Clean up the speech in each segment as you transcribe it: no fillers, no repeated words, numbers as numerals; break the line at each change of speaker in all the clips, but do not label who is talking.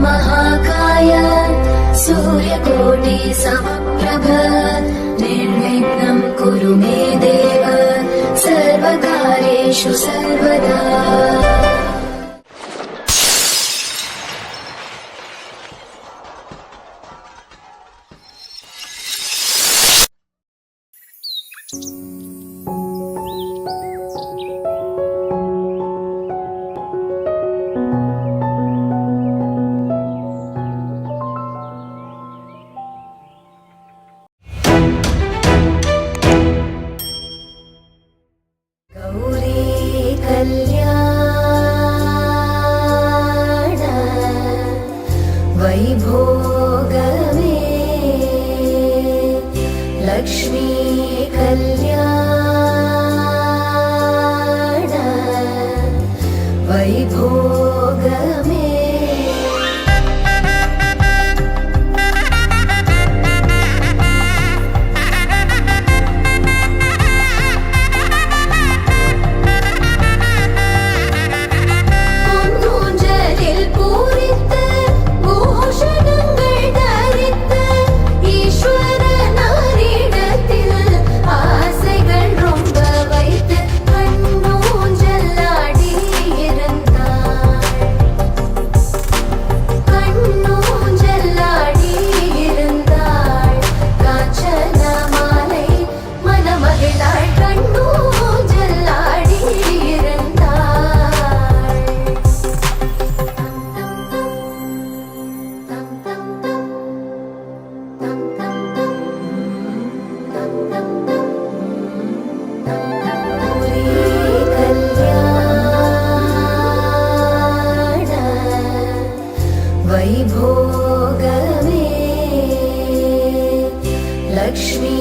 महाकाय सूर्यकोटि समप्रभ निर्विघ्नं कुरु मे देव सर्वकार्येषु सर्वदा। वैभोगमे लक्ष्मी कल्याण वैभोगमे वैभोगमे लक्ष्मी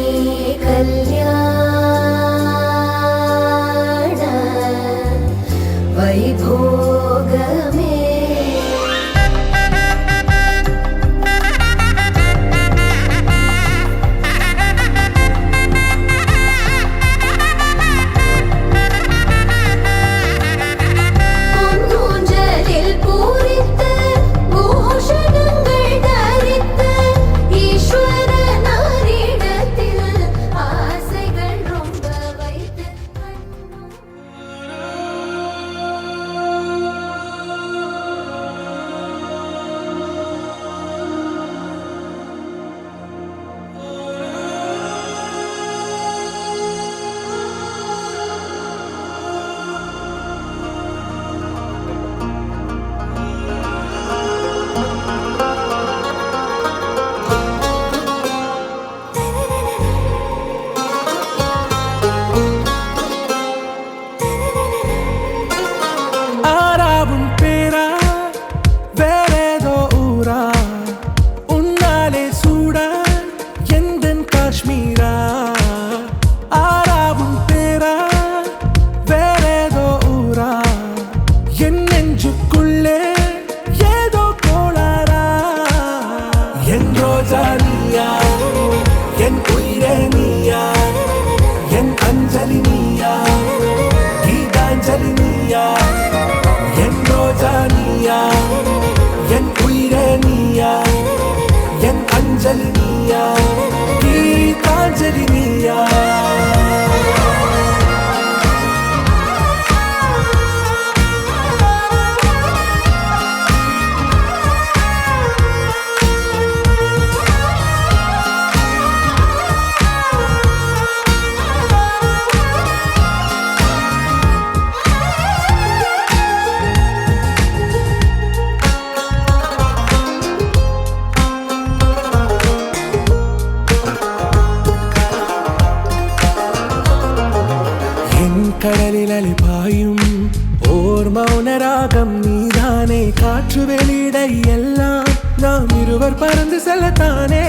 कल्याण वैभोगमे।
கடலில் அலைபாயும் ஓர் மௌன ராகம் நீதானே. காற்று வெளியிட எல்லாம் நாம் இருவர் பறந்து செல்லத்தானே.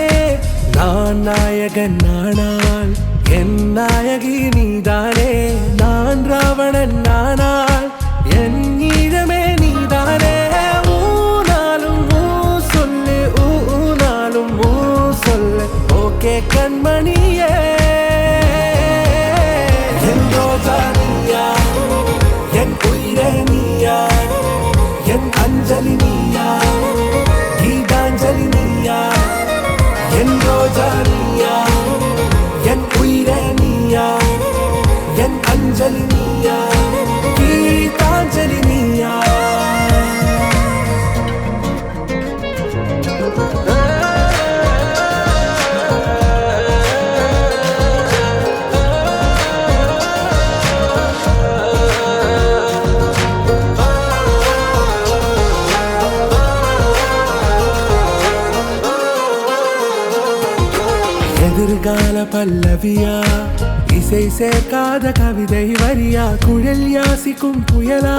நான் நாயகன் நானால் என் நாயகி நீதானே. நான் ராவணன் நானால் என் ஈழமே நீதானே. ஊனாலும் ஊ சொல்லு ஊனாலும் ஊ சொல்லு ஓகே கண்மணியே.
என் உயிரே நீயா, என் அஞ்சலி நீயா,
குளிர்கால பல்லவியா, இசை சேர்க்காத கவிதை வரியா, குழல் யாசிக்கும் புயலா,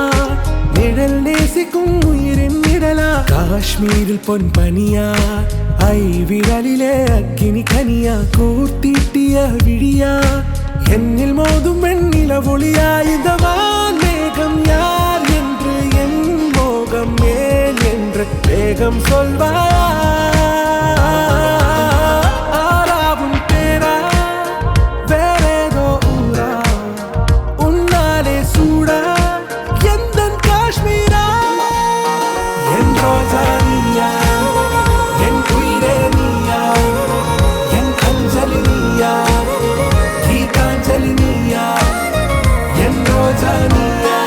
நிழல் நேசிக்கும் உயிரின் நிழலா, காஷ்மீரில் பொன் பனியா, ஐ விரலிலே அக்கினி கனியா, கூர்த்தீட்டிய விழியா, என்னில் மோதும் வெண்ணில ஒளியா, இந்த வான்மேகம் யார் என்று என் மோகம் மேல் என்று வேகம் சொல்வாயா, ஆறாவும் பேரா வேறேதோ ஊரா, உன்னாலே சூடா எந்தன் காஷ்மீரா, என் ரோஜா நீயா, என் உயிரே நீயா, என் அஞ்சலி நீயா, கீதாஞ்சலி நீயா, என் ரோஜா நீயா,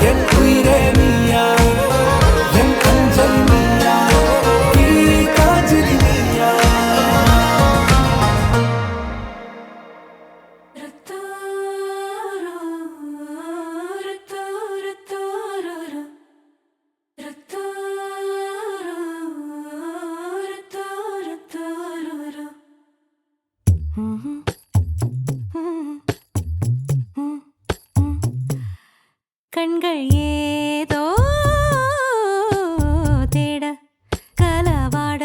என் உயிரே நீயா, என் அஞ்சலி நீயா, கீதாஞ்சலி நீயா.
கண்கள் ஏதோ தேட கலவாட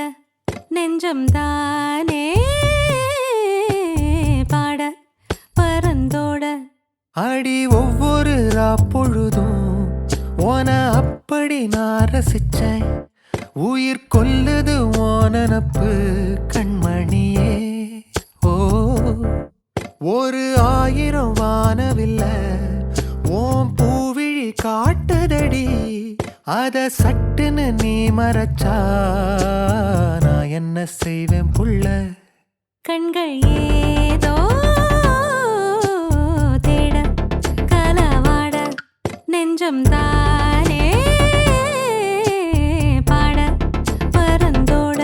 நெஞ்சம் தானே பாட பரந்தோட
அடி ஒவ்வொரு பொழுதும் ஓன அப்படி நான் ரசிச்சேன், உயிர் கொல்லுது ஓனப்பு கண்மணியே. ஓ ஒரு 1000 வானவில்ல ஓம் பூவிழி காட்டுதடி, அத சட்டுன்னு நீ மறைச்சா நான் என்ன செய்வேன் புள்ள.
கண்கள் ஏதோ தேட கலவாட நெஞ்சம் தானே பாட பரந்தோட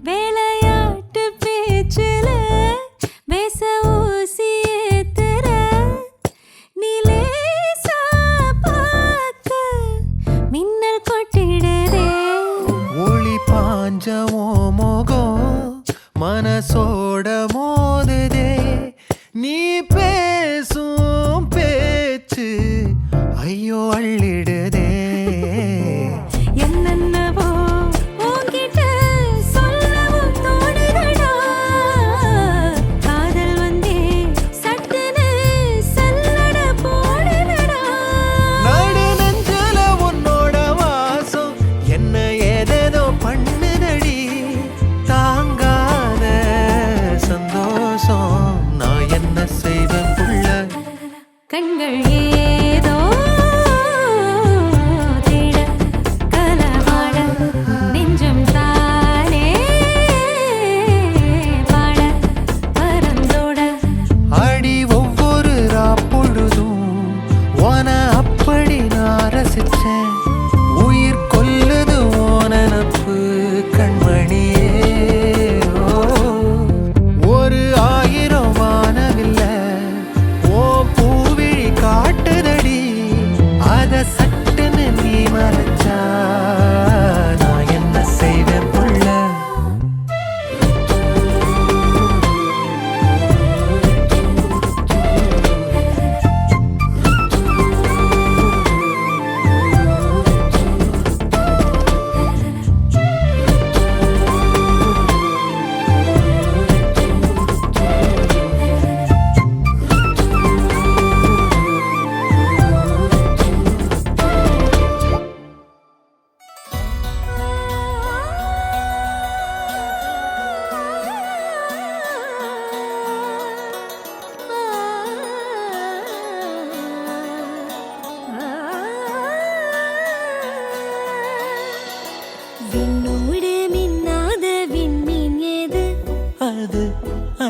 வேலையாட்டு பேச்சுல பேச ஊசி ஏத்துற நிலேசா பார்க்க மின்னல் கொட்டிடுதே,
ஒளி பாஞ்சமோ மோகம் மனசோட மோதுதே, நீ பேசும் பேச்சு ஐயோ அள்ளிடுதே.
என்னென்னவோ உன்கிட்ட சொல்லவும் தோணுதடா, காதல் வந்தே சட்டுன்னு சல்லட போடுதடா.
நடு நெஞ்சில உன்னோட வாசம் என்ன ஏதேதோ பண்ணுதடி, தாங்காத சந்தோஷம் நான் என்ன செய்வேன் புள்ள.
கண்கள் ஏதோ தேட கலவாட நெஞ்சம் தானே பாட பரந்தோட
அடி ஒவ்வொரு பொழுதும் ஓன அப்படி நான் ரசிச்சேன், உயிர் கொல்லுது ஓனப்பு கண்மணியே. ஓ ஒரு 1000 வானவில்ல ஓ பூவிழி காட்டுதடி, அத சட்டுன்னு நீ மறைச்சா நான் என்ன செய்வேன் புள்ள.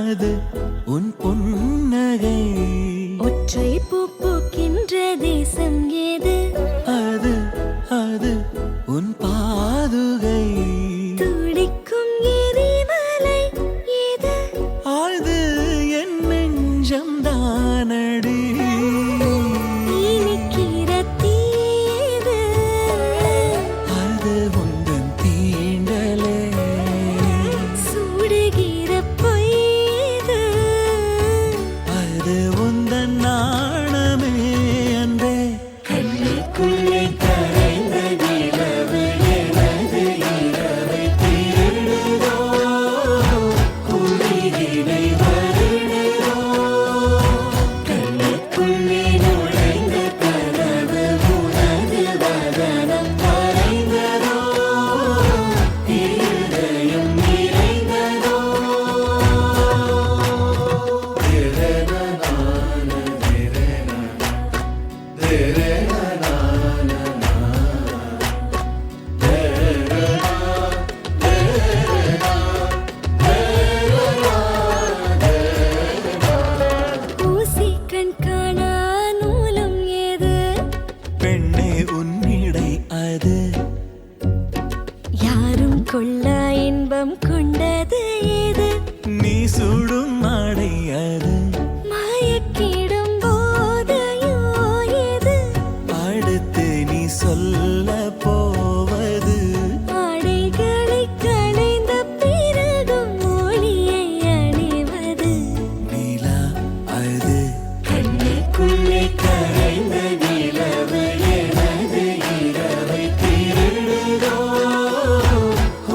அது உன் புன்னகை.
ஒற்றை பூ பூக்கின்ற தேசம் ஏது?
அது அது உன் பாதுகை.
துடிக்கும் எரிமலை ஏது?
ஆழ்து என் நெஞ்சம் தானடி.
இனிக்கிற தீது?
அது உந்தன் தீண்டலே.
சுடுகிற பொய்து?
அது உந்தன் நாணமே அன்பே. கண்ணுக்குள்ளே கரைந்த நிலவு எனது இரவை திருடுதோ, உயிரினை வருடுதோ. கண்ணுக்குள்ளே நுழைந்த கனவு உனது வதனம் மறைந்ததோ, இருதயம் நிறைந்ததோ.
ஊசி கண் காணா நூலும் ஏது?
பெண்ணே உன்னிடை அது.
யாரும் கொள்ளா இன்பம் கொண்டது ஏது?
நீ சுடும் ஆடை அது.
மயக்கிடும் போதையோ ஏது?
அடுத்து நீ சொல்ல போவது.
ஆடைகளை களைந்த பிறகும் ஒளியை அணிவது.
நிலா அது. கண்ணுக்குள்ளே கரைந்த நிலவு எனது இரவை திருடுதோ,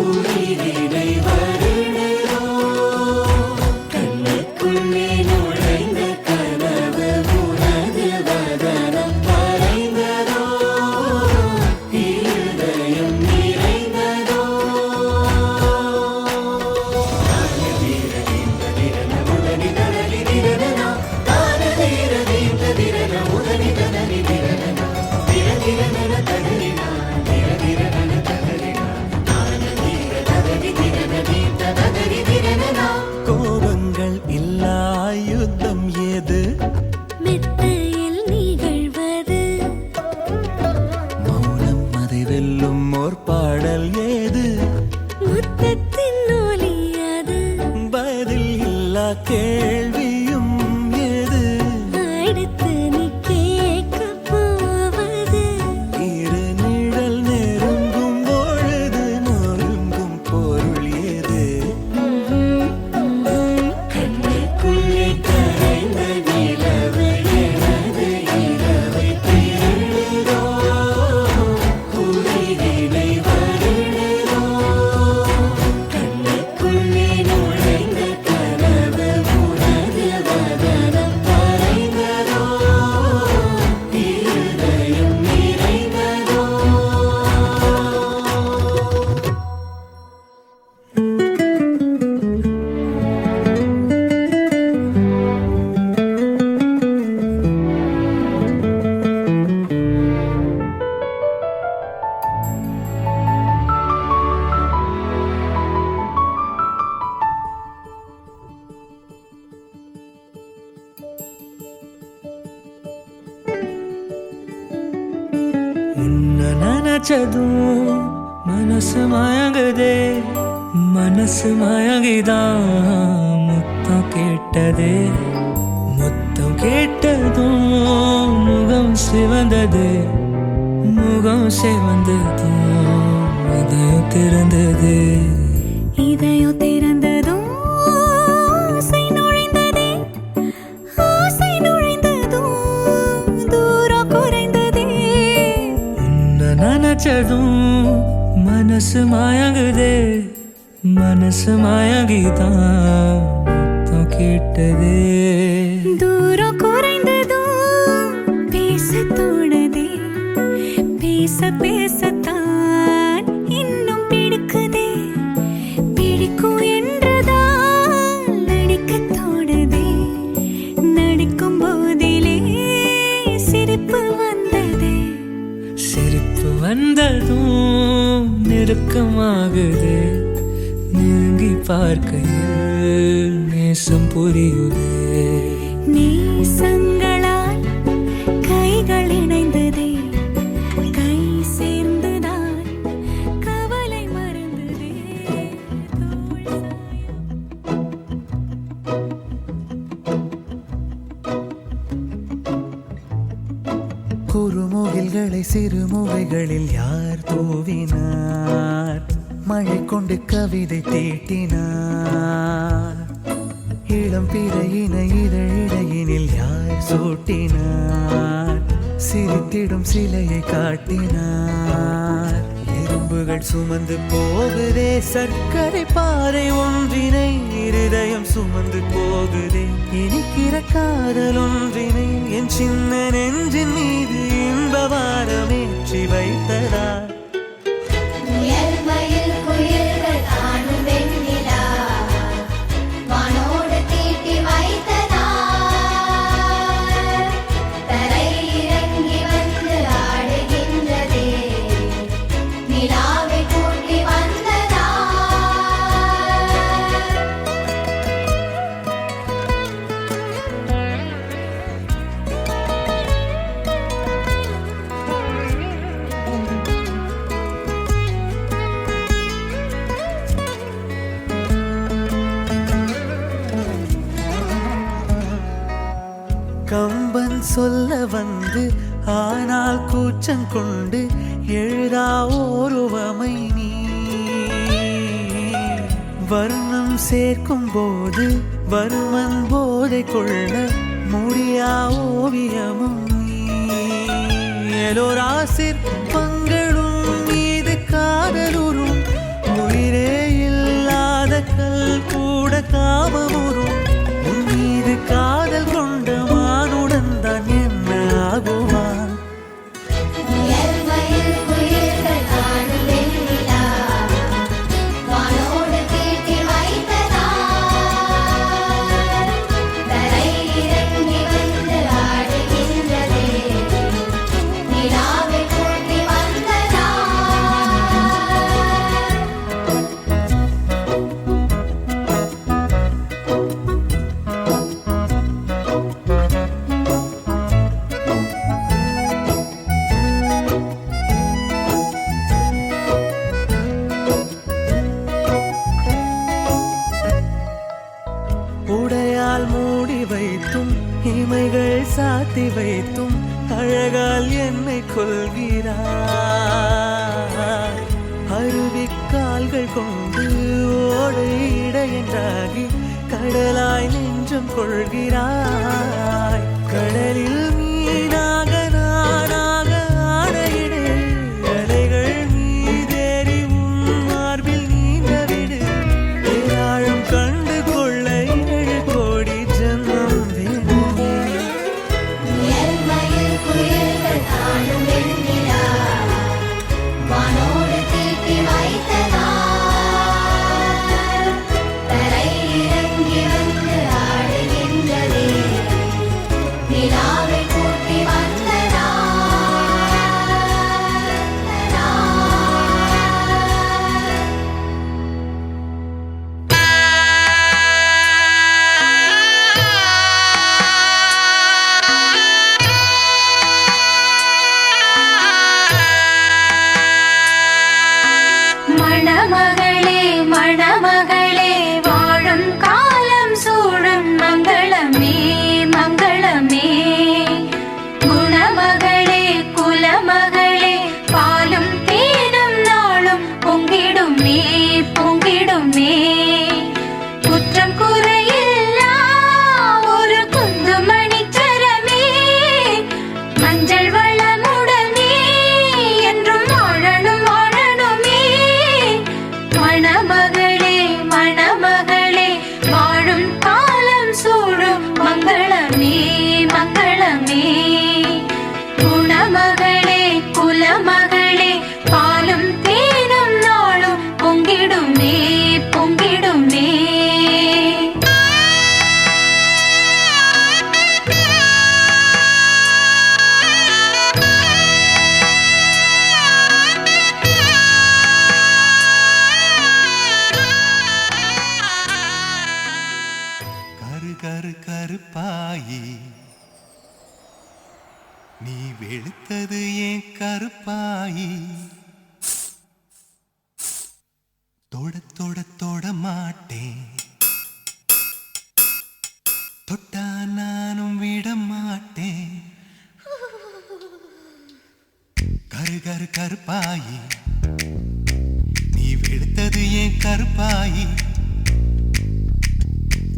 உயிரினை வருடுதோ. கண்ணுக்குள்ளே நுழைந்த கனவு உனது வதனம் மறைந்ததோ, இருதயம் நிறைந்ததோ. கோபங்கள் இல்லா யுத்தம் ஏது?
மெத்தையில் நிகழ்வது.
மௌனம் அதை வெல்லும் ஓர் பாடல் ஏது?
முத்தத்தின் ஒலி அது.
பதில் இல்லா கேள்வியும் ஏது?
அடுத்து நீ கேட்கப் போவது.
இரு நிழல் நெருங்கும் பொழுது நொறுங்கும் பொருள் ஏது? கண்ணுக்குள்ளே கரைந்த நிலவு எனது இரவை திருடுதோ, உயிரினை வருடுதோ. கண்ணுக்குள்ளே நுழைந்த கனவு உனது வதனம் மறைந்ததோ, இருதயம் நிறைந்ததோ. உன்னை நினைச்சதும் மனசு மயங்குதே, மனசு மயங்கிதான் முத்தம் கேட்டதே. முத்தம் கேட்டதும் முகம் சிவந்தது, முகம் சிவந்ததும் இதயம் திறந்தது.
இதயம் திறந்ததும் ஆசை நுழைந்ததே, ஆசை நுழைந்ததும் தூரம் குறைந்ததே.
உன்னை நினைச்சதும் மனசு மயங்குதே, மனசு மயங்கிதான் முத்தம் கேட்டதே.
தூரம் குறைந்ததும் பேச தோணுதே, பேச பேசத்தான் இன்னும் பிடிக்குதே. பிடிக்கும் என்றுதான் நடிக்க தோணுதே, நடிக்கும் போதிலே சிரிப்பு வந்ததே.
சிரிப்பு வந்ததும் நெருக்கமாகுது, நெருங்கி பார்க்கையில் நேசம் புரியுதே.
நேசங்களால் கைகள் இணைந்ததே, கை சேர்ந்துதான் கவலை மறந்ததே. தோள்
குறுமுகில்களை சிறுமுகைகளில் யார் தூவினார்? மழை கொண்டு கவிதை தீட்டினார். இளம் பிறையின இதழிடையினில் யார் சூட்டினார்? சிரித்திடும் சிலையை காட்டினார். எறும்புகள் சுமந்து போகுதே சர்க்கரை பாறை ஒன்றினை, இருதயம் சுமந்து போகுதே இனிக்கிற காதல் ஒன்றினை. என் சின்ன நெஞ்சின் மீது இன்ப வாரமேற்றி வைத்ததார்.
முயல் மயில் குயில்கள் காணும் வெண்ணிலா, வானோடு தீட்டி வைத்ததார். தரை இறங்கி வந்து ஆடுகின்றதே, நிலாவை கூட்டி வந்ததார்.
கம்பன் சொல்ல வந்து ஆனால் கூச்சம் கொண்டு எழுதா ஓருவமை நீ. வர்ணம் சேர்க்கும் போது வர்மன் போதை கொள்ள முடியா ஓவியமும் நீ. எலோராசிற் பங்களும் மீது காதலுறும், உயிரே இல்லாத கல் கூட காமமுறும். உன் மீது காதல் கொண்ட மானுடன் தான் என்ன ஆகுவான்?
முயல் மயில் குயில்கள் காணும் வெண்ணிலா, வானோடு தீட்டி வைத்ததார். தரை இறங்கி வந்து ஆடுகின்றதே, நிலாவை கூட்டி வந்ததார்.
உடையால் மூடி வைத்தும் இமைகள் சாத்தி வைத்தும் அழகால் என்னை கொள்கிறாய். அருவிக்கால்கள் கொண்டு ஓடை இடையென்றாகி கடலாய் நெஞ்சம் கொள்கிறாய். கடலில் மீனாக நானாக ஆடையிடு, அலைகள் மீதேறி உன் மார்பில் நீந்த விடு. ஏராளம் கண்டு கொள்ள 7 கோடி ஜன்மம் வேண்டுமே.
முயல் மயில் குயில்கள் காணும் வெண்ணிலா, வானோடு தீட்டி வைத்ததார். தரை இறங்கி வந்து ஆடுகின்றதே, நிலாவை
நீ வெளுத்தது ஏன் கருப்பாயி தொட தொட தொட மாட்டேன் தொட்டா நானும் விட மாட்டேன் கரு கரு கருப்பாயி நீ வெளுத்தது ஏன் கருப்பாயி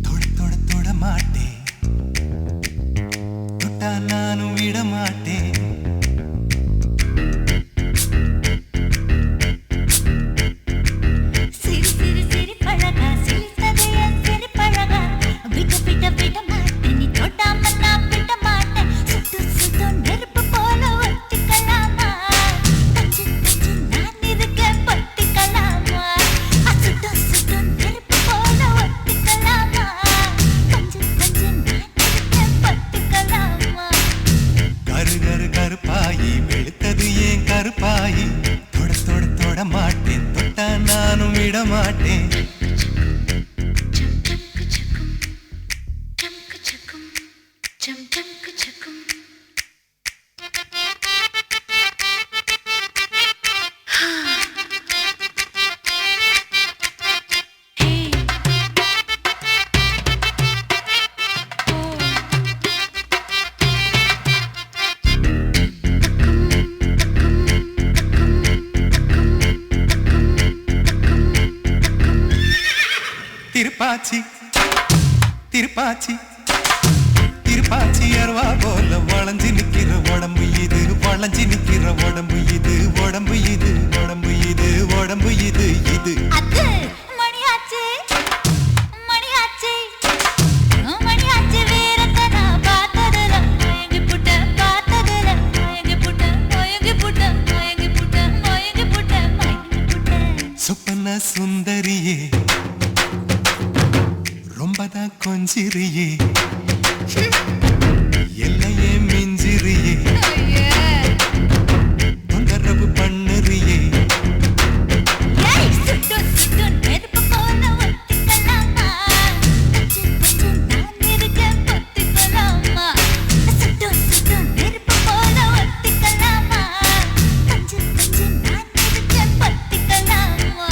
தொட தொட தொட மாட்டேன் தொட்டா நானும் விட மாட்டேன்
சிறு சிறு சிறு பழகா சிரித்தது என் சிறு பழகா விட விட விட மாட்டேன் நீ தொடாம நான் விட மாட்டேன் சுட்டு சுட்டு நெருப்பு போல ஒட்டிக்கலாமா கஞ்சி கஞ்சி நான் இருக்கேன் பத்திக்கலாமா சுட்டு சுட்டு நெருப்பு போல ஒட்டிக்கலாமா கஞ்சி கஞ்சி நான் இருக்கேன் பத்திக்கலாமா
கரு கரு கருப்பாயி வெளுத்தது ஏன் கருப்பாயி தொட தொட தொட மாட்டேன் தொட்டா நானும் விட மாட்டேன் திருப்பாச்சி திருப்பாச்சி திருப்பாச்சி அருவா போல வளைஞ்சு நிக்கிற உடம்பு இது வளைஞ்சு நிக்கிற உடம்பு இது உடம்பு இது உடம்பு இது உடம்பு இது இது
அது மணியாச்சு மணியாச்சு மணியாச்சு வீரத்தை நான் பார்த்ததுல மயங்கி புட்டேன் பார்த்ததுல மயங்கி புட்டேன் மயங்கி புட்டேன் மயங்கி புட்டேன் மயங்கி புட்டேன் மயங்கி புட்டேன்
சொப்பன சுந்தரியே ரொம்பதான் கொஞ்சிரியே எல்லையே மிஞ்சிரியே தொந்தரவு பண்ணுறியே
ஏய் சுட்டு சுட்டு நெருப்பு போல ஒட்டிக்கலாமா கஞ்சி கஞ்சி நான் இருக்கேன் பத்திக்கலாமா சுட்டு சுட்டு நெருப்பு போல ஒட்டிக்கலாமா கஞ்சி கஞ்சி நான் இருக்கேன் பத்திக்கலாமா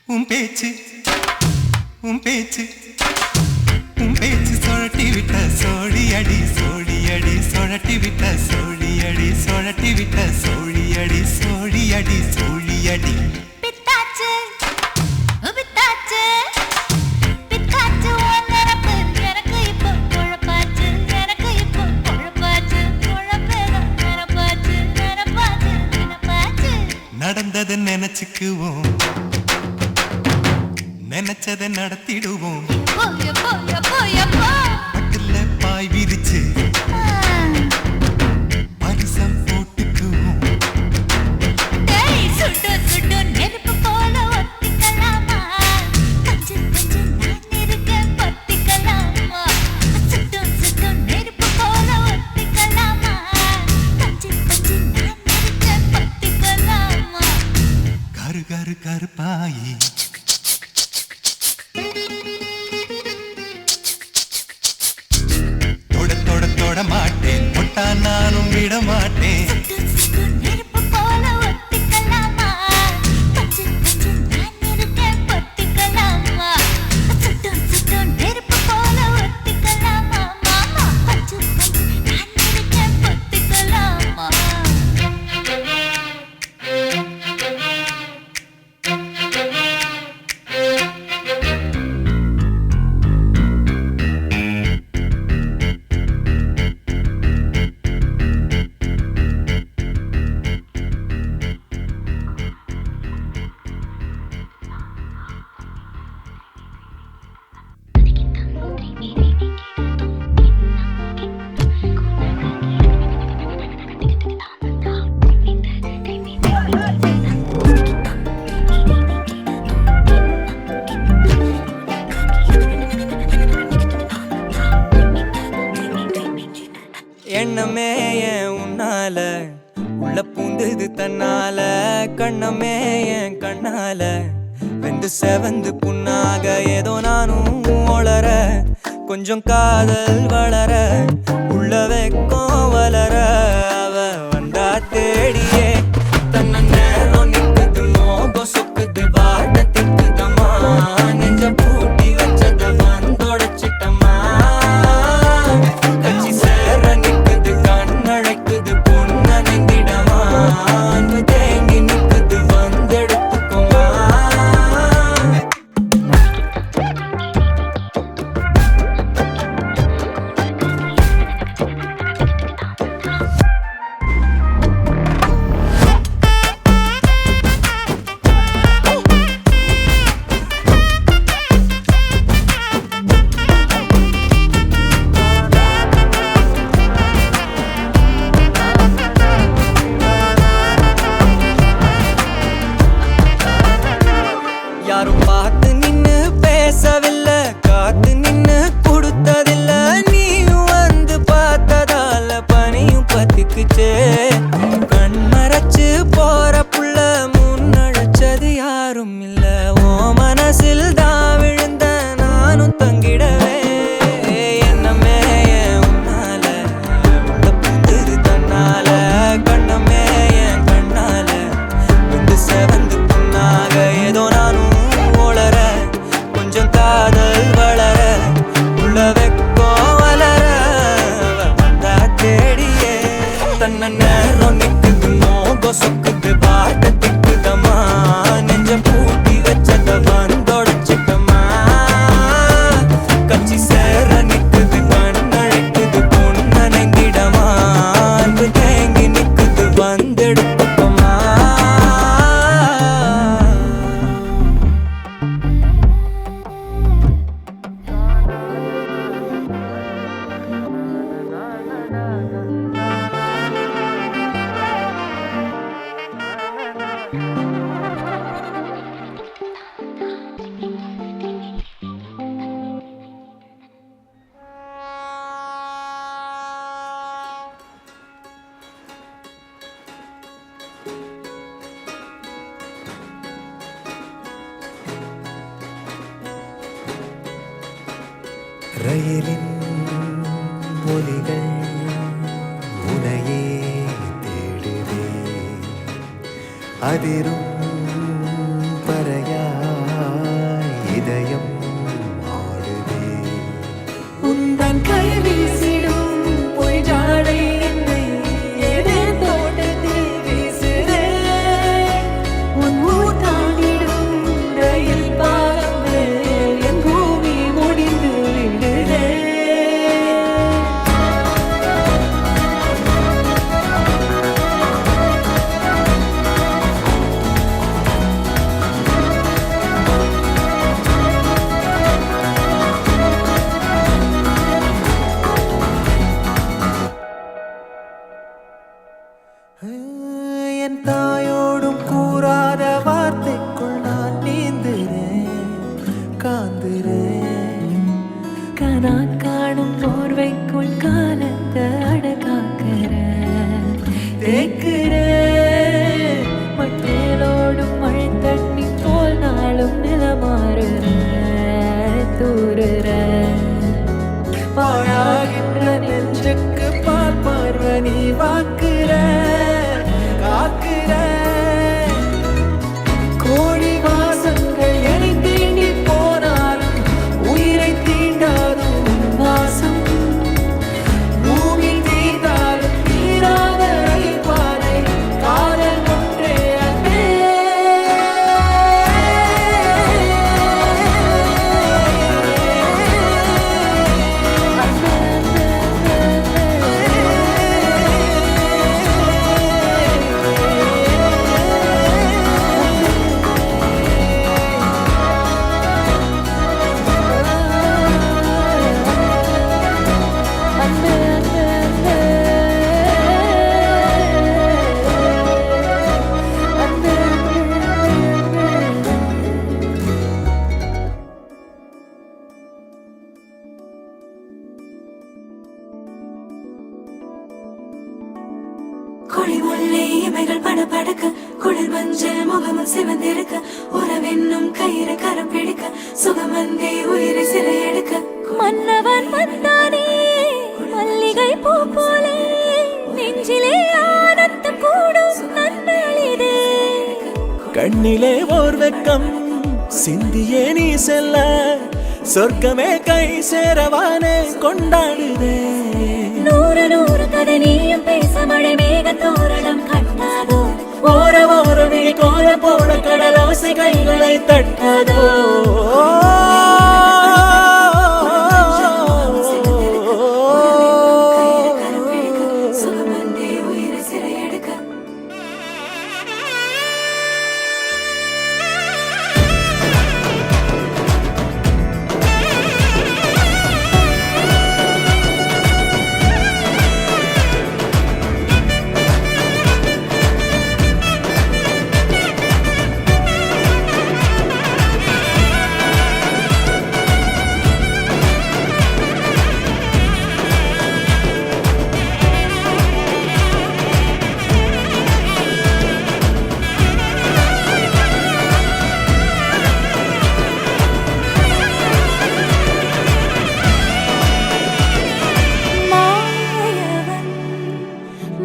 உன் பேச்சு உன் பேச்சு உன் பேச்சு சொழட்டி விட்ட சோழி அடி சோழி அடி சொழட்டி விட்ட சோழி அடி சொழட்டி விட்ட சோழி அடி சோழி அடி சோழி அடி
பித்தாச்சு பித்தாச்சு பித்தாச்சு உன் நினப்பு எனக்கு இப்போ குழப்பாச்சு எனக்கு இப்போ குழப்பாச்சு குழப்பேதான் நினப்பாச்சு நினப்பாச்சு நினப்பாச்சு
நடந்ததை நினைச்சுக்குவோம் நினைச்சதை நடத்திடுவோம்
எப்போ எப்போ எப்போ எப்போ
பட்டுல பாய் விரிச்சு பரிசம் போட்டுக்குவோம்
டேய் சுட்டு சுட்டு நெருப்பு போல ஒட்டிக்கலாமா கஞ்சி கஞ்சி நான் இருக்கேன் பத்திக்கலாமா சுட்டு சுட்டு நெருப்பு போல ஒட்டிக்கலாமா கஞ்சி கஞ்சி நான் இருக்கேன் பத்திக்கலாமா
கரு கரு கருப்பாயி தொட தொட தொட மாட்டேன் தொட்டா நானும் விட மாட்டேன்
சுட்டு சுட்டு நெருப்பு போல ஒட்டிக்கலாமா கஞ்சி கஞ்சி நான் இருக்கேன் பத்திக்கலாமா சுட்டு சுட்டு நெருப்பு போல ஒட்டிக்கலாமா மாமா கஞ்சி கஞ்சி நான் இருக்கேன் பத்திக்கலாமா
கண்ணமே என் கண்ணால வெந்து செவந்து புண்ணாக ஏதோ நானும் ஒளர கொஞ்சம் காதல் வளர உள்ள வெக்கம் வளர அவ வந்தா தேடியே தன்ன நேரம் நிக்குது மோகம் சொக்குது வாட்ட திக்குதம்மா நெஞ்ச பூட்டி வச்சத வந்தொடச்சிட்டம்மா கட்சி சேர நிக்குது கண்ணழைக்குது பொண்ண நெங்கிடமா அன்பு தேங்கி நிக்குது வந்தெடுத்துக்குமா யாரும் பார்த்து நின்னு பேசவில்லை காத்து நின்னு கொடுத்ததில்ல நீயும் வந்து பார்த்ததால பனியும் பத்திக்குச்சே கண் மறைச்சு போற புள்ள முன்னழைச்சது யாரும் இல்ல ஓ மனசில் தான் விழுந்த நானும் தங்கிடவே என்னமே உன்னால உள்ள புந்துரு தன்னால கண்ணமே என் கண்ணால வந்து செவந்து புண்ணாக ஏதோ நானும் ஒளர கொஞ்சம் காதல் வளர உள்ள வெக்கோ வளர அவ வந்தா தேடியே தன்ன நேரம் நிக்குது மோகம் சொக்குது பாட்ட திக்குதம்மா நெஞ்ச பூட்டி வச்சத வந்தொடச்சிட்டம்மா கட்சி சேர நிக்குது கண்ணழைக்குது பொண்ண நெங்கிடமா அன்பு தேங்கி நிக்குது வந்தெடுத்துக்கம்மா ரயிலின் ஒலிகள் உனையே தேடுதே அதிரும் பறையாய் இதயம் ஆடுதே
உந்தன் கை வீசிடும் பொய் ஜாடை என்னை ஏதே தோட்டத்தில் வீசுதே உன் ஊர் தாண்டிடும் ரயில் பாலம் மேல் என் பூமி முடிந்து விடுதே கண்ணிலே ஓர் வெக்கம் சிந்தியே நீ செல்ல சொர்க்கமே கை சேரவானே கொண்டாடுதே.
நூறு நூறு கதை நீயும் பேச மழை மேக தோரணம் கட்டாதோ.
ஓர ஓர விழி கோல போட கடலோசை கைகளை தட்டாதோ.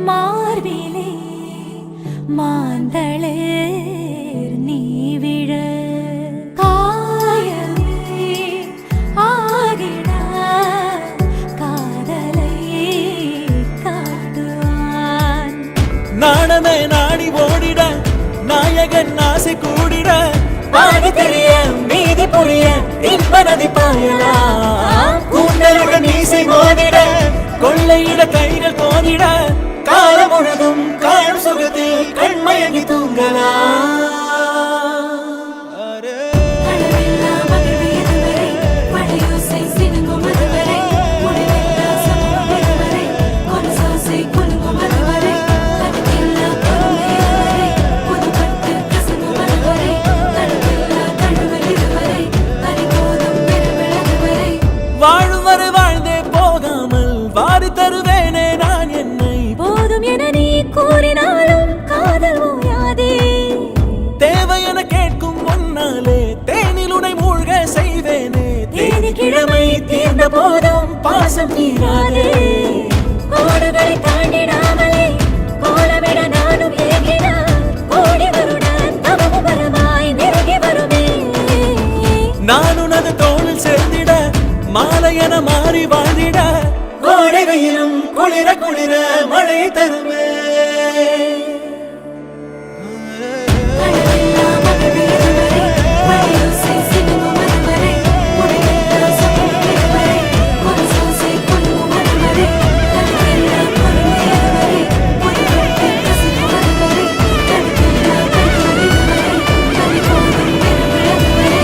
மார்பிலே மாந்தளேர் நீ விழ காயமே ஆகிட காதலை காட்டுவான்.
நாணமே நாடி ஓடிட நாயகன் ஆசை கூடிட பாதி தெரிய மீதி புரிய இன்ப நதி பாயலாம். கூந்தலுடன் மீசை மோதிட கொள்ளையிட கைகள் தோதிட காலம் முழுதும் காணும் சுகத்தில் கண்மயங்கி தூங்கலாம்.
அளவில்லா மகிழ்வு இதுவரை மழையோசை சினுங்கும் அதுவரை முடிவில்லா சமூகம் இதுவரை கொலுசோசை குலுங்கும் அதுவரை கணக்கில்லா பொறுமை இதுவரை புதுப்பட்டு கசங்கும் அதுவரை தடுவில்லா தழுவல் இதுவரை தனிபோதும் பெருவிழ் அதுவரை
வாழும் வரை வாழ்ந்தே போகாமல் வாரி தருவேனே நான் என்னை.
போதும் என நீ கூறினாலும் காதல் ஓயாதே.
தேவை என கேட்கும் முன்னாலே தேனில் உனை மூழ்க செய்வேனே.
தேதி கிழமை தீர்ந்த போதும் பாசம் தீராதே. கோடுகளை தாண்டிடாமலே கோலமிட நானும் ஏகினான். கோடி வருடன் தவமும் வரமாய் நெருங்கி வருமே.
நான் உனது தோளில் சேர்ந்திட மாலை என மாறி வாழ்ந்திட கோடை வெயிலும் குளிர குளிர மழை தருமே.
அளவில்லா மகிழ்வு இதுவரை மழையோசை சினுங்கும் அதுவரை முடிவில்லா சமூகம் இதுவரை கொலுசோசை குலுங்கும் அதுவரை கணக்கில்லா பொறுமை அதுவரை புதுப்பட்டு கசங்கும் அதுவரை தடுக்கில்லா தழுவல் இதுவரை தனிபோதும் பெருவிழ் அதுவரை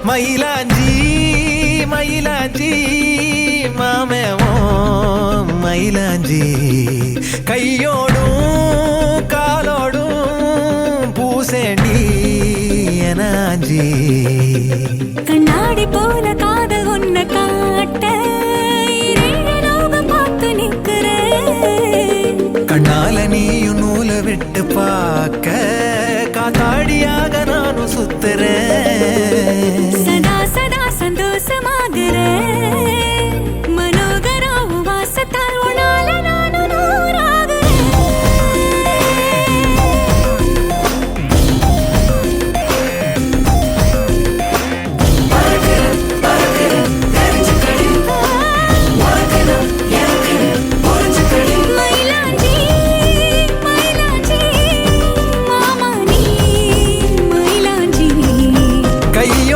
மயிலாஞ்சி மயிலாஞ்சி மாமேவோ மயிலாஞ்சி கையோடும் காலோடும் பூசேண்டி எனாஞ்சி.
கண்ணாடி போல காதல் உன்னை காட்ட இரண்டு லோகம் பார்த்து நிற்கிறேன்.
கண்ணால நீயும் நூலை விட்டு பார்க்க காத்தாடியாக நானும் சுத்துறேன்.
சதா சதா சந்தோஷமாகிறேன். மனோகராவும் வாசத்தால் உன்னால நானும் நூறாகிறேன். மயிலாஞ்சி மயிலாஞ்சி மாமா நீ மயிலாஞ்சி.
கைய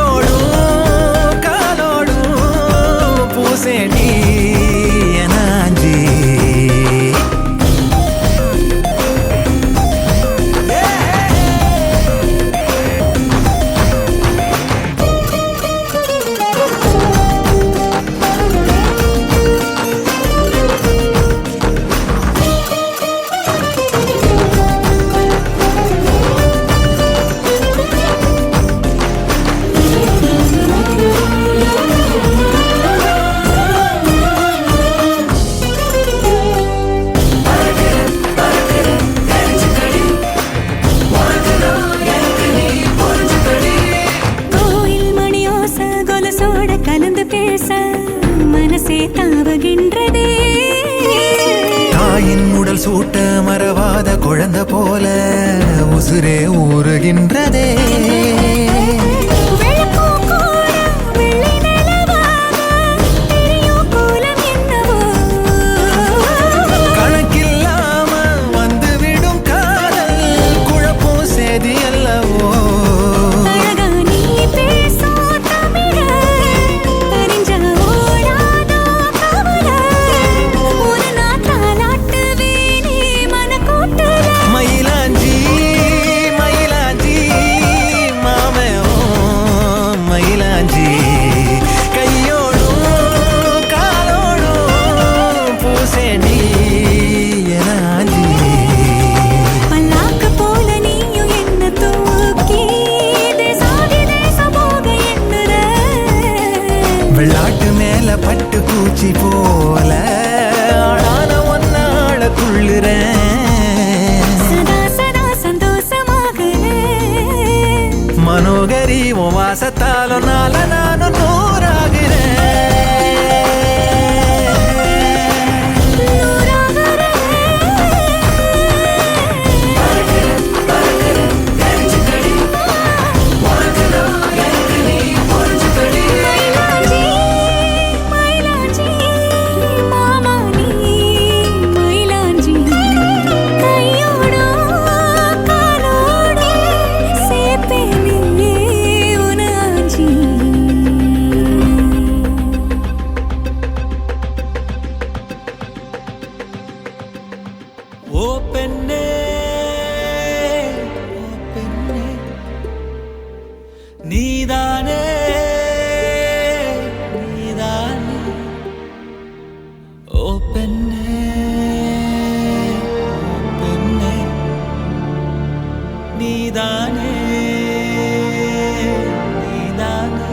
குழந்தை போல உசுரே ஊறுகின்றதே கணக்கில்லாம வந்துவிடும் காதல் குழப்பம் சேதி அல்லவோ மயிலாஞ்சி மயிலாஞ்சி மாமே ஓ மயிலாஞ்சி கையோடும் காலோடும் பூசேண்டி எனாஞ்சி வெள்ளாட்டு மேல பட்டு பூச்சி போல ஆளான ஒன்னாள துள்ளுறேன் மனோகரி உன் வாசத்தாலும் நால நானும் நூறாகிறேன்
ஓ பெண்ணே ஓ பெண்ணே நீதானே நீதானே ஓ பெண்ணே ஓ பெண்ணே நீதானே நீதானே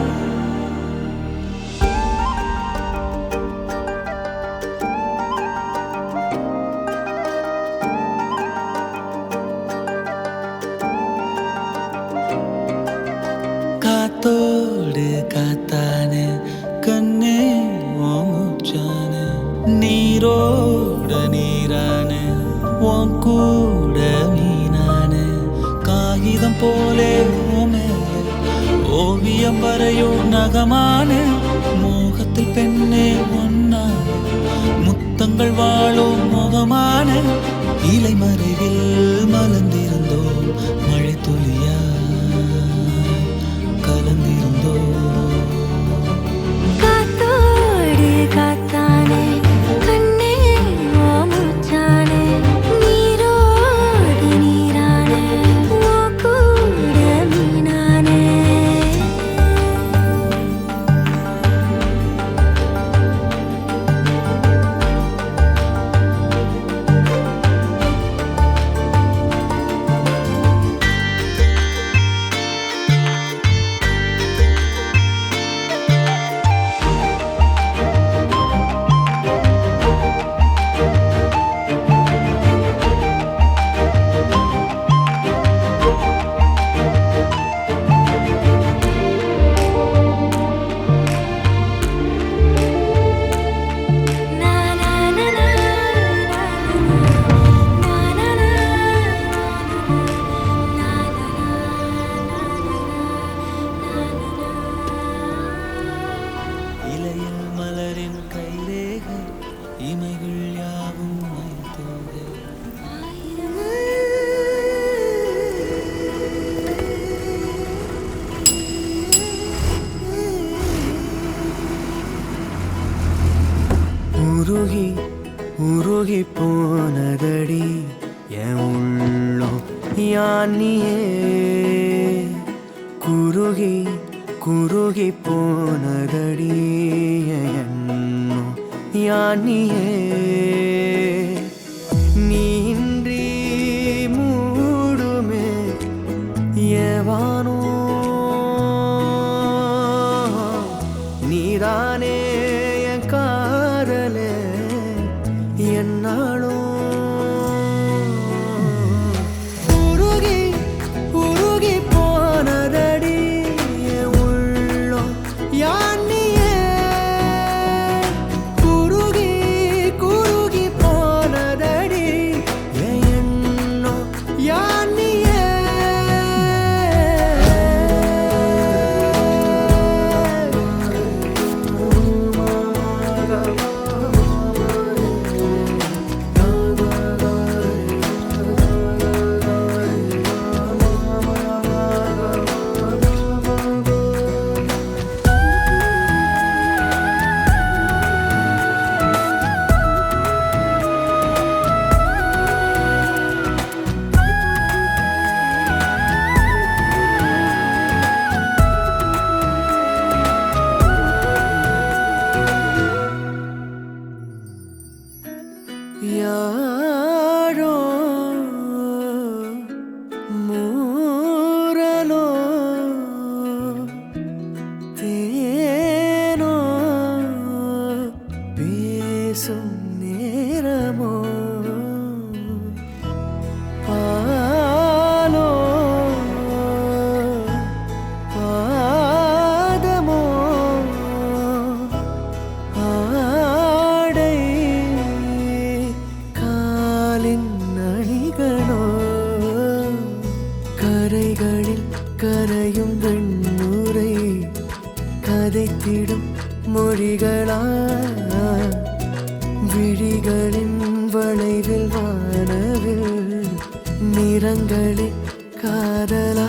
காத்தோடு காத்தானே கண்ணே ஓமுச்சானே நீரோட நீரானே உன் கூட மீனானே காகிதம் போலே ஓமே ஓவியம் வரையும் நகமானே மோகத்தில் பெண்ணே ஒன்னா முத்தங்கள் வாழும் முகமான இலை மறைவில் மலர்ந்திருந்தோம் மழை துளியா கலந்திருந்தோ
காத்தானே கண்ணே ஓமுச்சானே நீரோடு நீரானே ஓ கூட மீனானே
இலையில் மலரின் கைரேகை இமைகள் யாவும் மயத்தோகை
உருகி உருகி போனதடி என் உள்ளம் யானியே குருகி குருகி போனதடி என் எண்ணம் யானியே நீன்றி மூடுமே ஏவானோ நீதானே என் காதலே என்னாலும் உருகி உருகி போனதடி என் உள்ளம் யானியே குருகி குருகி போனதடி என் எண்ணம் பேசும் நேரமோ பாலோ பாதமோ ஆடை காலின் அணிகளோ கரைகளில் கரையும் வெண்ணுரை கதைத்திடும் மொழிகளா விழிகளின் வளைவில் வானவில் நிறங்களில் காதலா